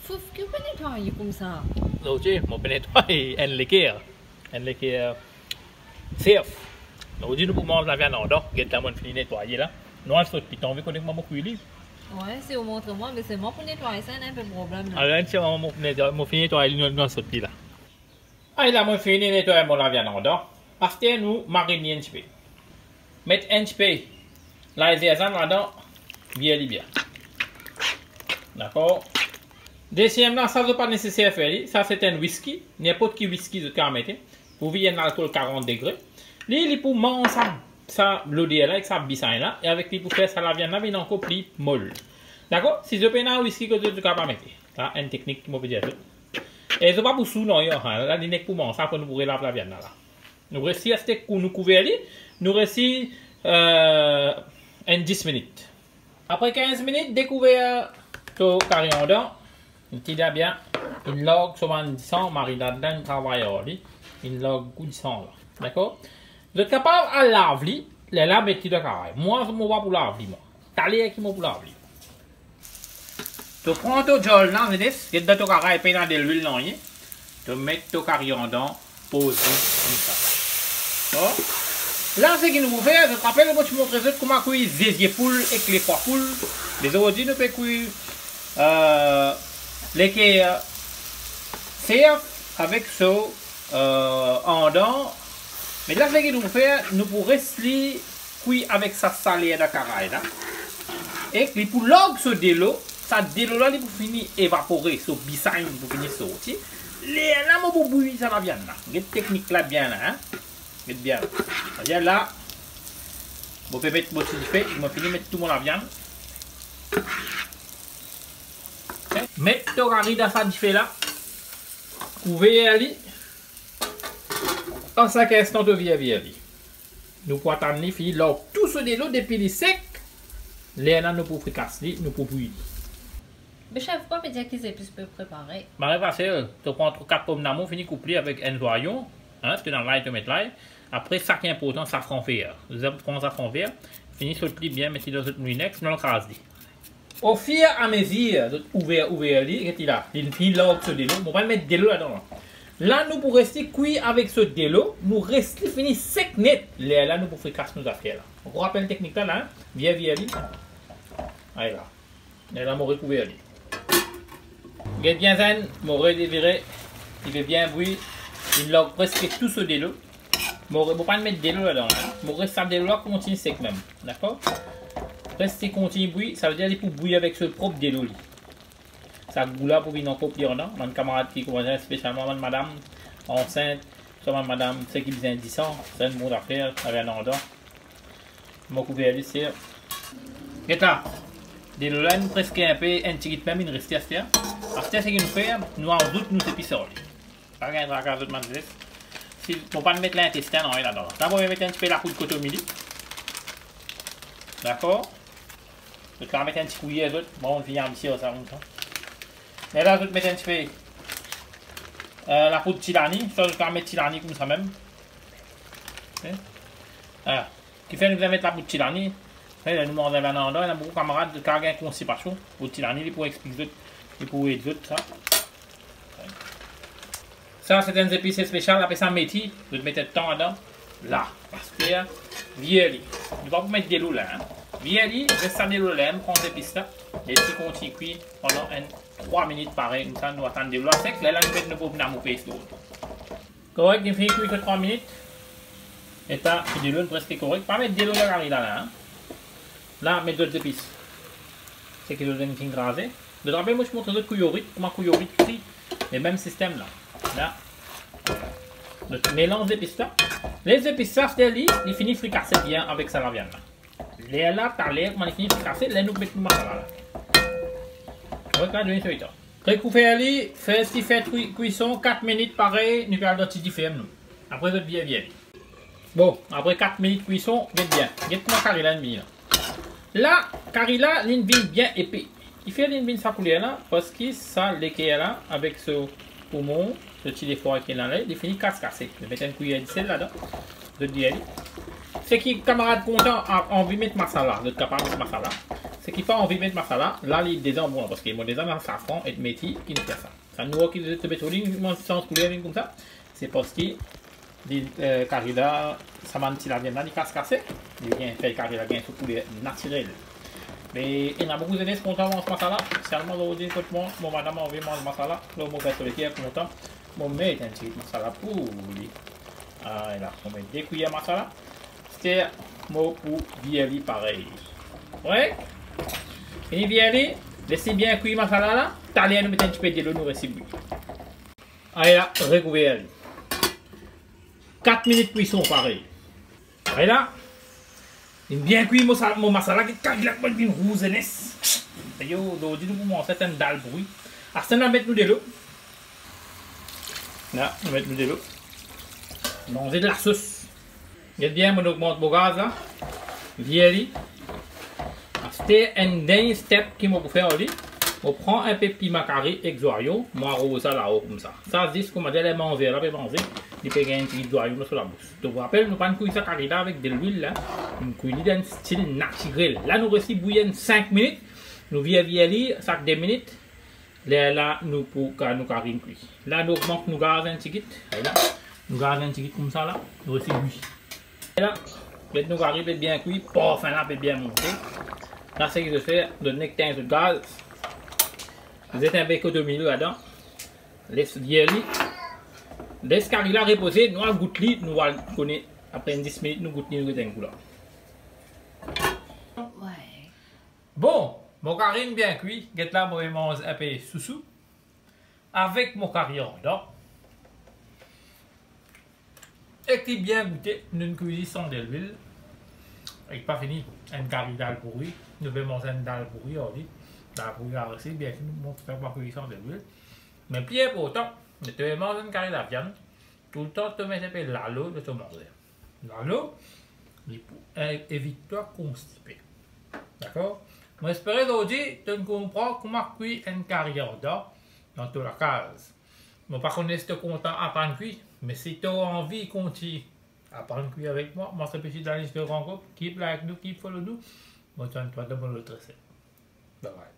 Faut que vous nettoyez comme ça. Ok, mon peux nettoyer un liquide. Un liquide safe. Donc, nous pouvons manger la viande en dedans. Get la bonne fini nettoyer là. Nous, on se piton, on veut maman cuire. Ouais, si vous montrez moi, mais c'est moi pour nettoyer ça, il y a un peu de problème. Là. Alors, si on fini nettoyer nous ce petit là. Ah, là, moi fini nettoyer mon la viande en dedans. Après, nous mariner un petit peu. Mettre un petit peu. Là, il y a là-dedans. Bien, bien. D'accord? Deuxièmement, ça n'est pas nécessaire de faire. Ça, c'est un whisky. N'importe qui whisky, vous pouvez mettre. Vous voyez un alcool 40 degrés. Il pour manger ça, l'eau là, avec ça, bissain là. Et avec lui, pour faire ça, la viande là, il est encore plus molle. D'accord? Si je prends un whisky que vous pouvez pas mettre. Ça, une technique qui m'a dit. Et ce n'est pas pour sous, non. Là, il n'est pour manger ça, pour nous pourrir la viande là. Nous restons à ce que nous couvrons, nous restons 10 minutes. Après 15 minutes, découvert le coriandre. Il tire bien. Il log sur un sang, marinade d'un travailleur. Il log coup de sang là. D'accord? Vous êtes capable à laver, les laves et de carré. Moi, je ne vais pas pour laver. T'allez qui m'a pour laver. Tu prends ton jol là, vous dites, tu mets ton carré et dans de l'huile là. Tu mets ton coriandre posé comme ça. Oh. Là, ce qu'il nous fait, je te rappelle que je vous montre comment cuire des poules et les trois poules. Les autres, nous pouvons cuire les qui servent avec ça en dents. Mais là, ce qu'il nous fait, nous pouvons rester cuire avec sa salée de caraï là. Et puis pour log ce délo, ça délo là, il pour finir évaporer, ce bissain pour finir sortir. Là, moi, pour bouillir ça la viande là. Cette technique là bien là, hein. Mettez bien. C'est-à-dire là, vous pouvez mettre votre fait, je vais finir mettre tout mon la viande. Mettez le carré dans ça fait là. Couvrez-le. En 5 instants de vie. Nous pouvons attendre les filles, là, tout ce délo depuis les secs. Là, nous pouvons fricasser, nous pouvons bouillir. Mais chef, pourquoi me dire qu'ils aient pu préparer? Bah, tu prends 4 pommes d'amour, finis couplé avec un noyon. Hein, tu dans l'ail, tu mets l'ail. Après, ça qui est important, safran vert. Vous prenez safran vert, finis sur le pli bien, mettez dans votre moulinex, dans le crase. Au fur et à mesure, ouvert, qu'est-ce qu'il a? Il finit là, ce délo. On va mettre de l'eau là-dedans. Là, nous pour rester cuit avec ce délo, nous restons finis sec net. Là, nous pour faire casser nos affaires. On vous rappelle la technique là, hein? Viens, allez là. Là, on recouvert. Get bien zen, mon redéviré. Il fait bien bruit. Il log presque tout ce délo. Je ne vais pas mettre délo là-dedans. Je reste ça délo là continue sec même. D'accord? Rester continue bruit, ça veut dire qu'il faut bouillir avec ce propre délo. Ça goûte là pour venir encore plus en mon camarade qui commence spécialement madame enceinte, soit madame c'est qui vient 10 ans, c'est une bonne affaire, avec un endroit. Je vais couvrir le cire. Et là, délo là, nous presque un peu intimide même, il reste à faire. Après, ce qu'il nous fait, nous en doute, nous épiceries. Pas un dracard de manzès. Si on ne pas mettre l'intestin là-dedans. D'abord, on va mettre un petit peu la poudre de cotomili. D'accord? Je vais mettre un petit couillet d'autre. Bon, on vient un petit peu ça. Et là, je vais mettre un petit peu la poudre de tilani. Ça, je vais mettre tilani comme ça même. Voilà. Qui fait que nous allons mettre la poudre de tilani. Là, nous mangeons un endroit. Il y a beaucoup de camarades qui ont une constipation. Pour tilani, ils pourraient expliquer et pour aider d'autres, ça. Ça, c'est un épice spécial, après ça, métis. Vous mettez le temps dedans. Là. Parce que, vieilli. Je ne vais pas vous mettre de l'eau là. Hein. Vieilli, reste ça de l'eau là. Prends ces épices là. Et puis, continue cuire pendant 3 minutes pareil. Nous allons attendre de l'eau sec. Là, nous mettons nos pommes paste d'eau. Correct, il fait cuire que 3 minutes. Et ça, c'est de l'eau presque correct. Pas mettre de l'eau là. Hein. Là, mettre d'autres épices. C'est que l'eau est grasée. De rappel, moi, je montre d'autres couillourites. Comment couillourites cuit. Le même système là. Là, le mélange d'épices là. Les épices là, c'est lui, il finit fricasser bien avec ça la viande là. Les là, t'as l'air, comment il finit fricasser, là nous mettons le masala là. Regarde, je vais faire ça. Recouvrir lui, fait cuisson 4 minutes pareil, nous allons le ferme nous. Après, vous bien. Bon, après 4 minutes cuisson, bien. Get-moi carré là. Là, carré là, il vient bien épais. Il fait une bine couleur là, parce que ça, l'équerre là, avec ce poumon, ce petit effort qui est là, il finit casse-cassé. Je vais mettre une cuillère de sel là-dedans. De dire. C'est qui, camarade content, a envie de mettre masala, de capable de mettre masala. Ce qui fait envie de mettre masala, là, il est déjà bon, parce qu'il y a déjà un safran et métis qui nous fait ça. Ça nous qui te met au ligne, sans couleur, comme ça. C'est parce que carida, ça m'a dit la viande, il casse. Il vient faire carida, il sous couleur naturelle. Mais il y a beaucoup de gens qui sont contents de masala. Seulement, aujourd'hui, quand mon madame a envie de manger masala, là, mon père sur le pied, content. Mon mec, un petit masala pour lui. Ah, là, on met 2 cuillères masala. C'est pour vieli pareil. Ouais? Et vieli, laissez bien cuire masala là. T'allez nous mettre un petit peu de l'eau, nous restez bouillir. Allez là, recouvert. 4 minutes cuisson pareil. Allez là. Il bien cuit mon masala qui est la bonne rouge et nest. Et yo, aujourd'hui nous commençons à une dalle bruit. À ce moment mettre nous de l'eau. Là, nous mettons de l'eau. Manger de la sauce. Vous bien, on augmente mon gaz là. Vieli. C'était un dernier step qui m'a fait aujourd'hui. On prend un peu de piment carré avec zoyau, moi arrose ça là-haut comme ça. Ça se dit qu'on m'a dit les manger, là, manger, il peut gagner un petit zoyau sur la bouche. Donc, vous rappelez, nous prenons ça carré là avec de l'huile là, une cuisine d'un style naturel. Là, nous restons bouillir 5 minutes, nous vieli, ça 2 minutes. Là, nous pour nous carré une cuit. Là, nous augmentons nous gaz un petit kit. Là, nous gaz un petit kit comme ça là, nous restons bouillir. Et là, nous carré bien cuit, paf, là, peut bien monter. Là, c'est ce que je fais, de nectar de gaz. Vous êtes un béco de milieu là-dedans. Laisse vieli. Laisse carré reposer. Nous allons goûter. Nous allons connaître. Après 10 minutes, nous goûtons nous un coup là. Ouais. Bon, mon carré bien cuit. Get là, moi, je mange un peu sous-sous. Avec mon carré en dedans. Et qui bien goûté. Nous cuisons sans de l'huile. Et pas fini. Un carré dalle pour lui. Nous allons manger une dalle pour lui aujourd'hui. Là, pour regarder aussi, bien sûr, nous faire ma cuisson de l'huile. Mais puis pour autant, tu te manges une carré de la viande, tout le temps, tu te mets un peu l'alo de te manger. L'alo, évite-toi constipé. D'accord? Moi, j'espère aujourd'hui, tu comprends comment cuire une carré en dedans dans toute la case. Moi, par contre, je suis content d'apprendre à cuire, mais si tu as envie de continuer à apprendre à cuire avec moi, je suis dans la liste de rencontres, keep like nous, keep follow nous, moi, tu as une toi de bonne recette. Bye bye.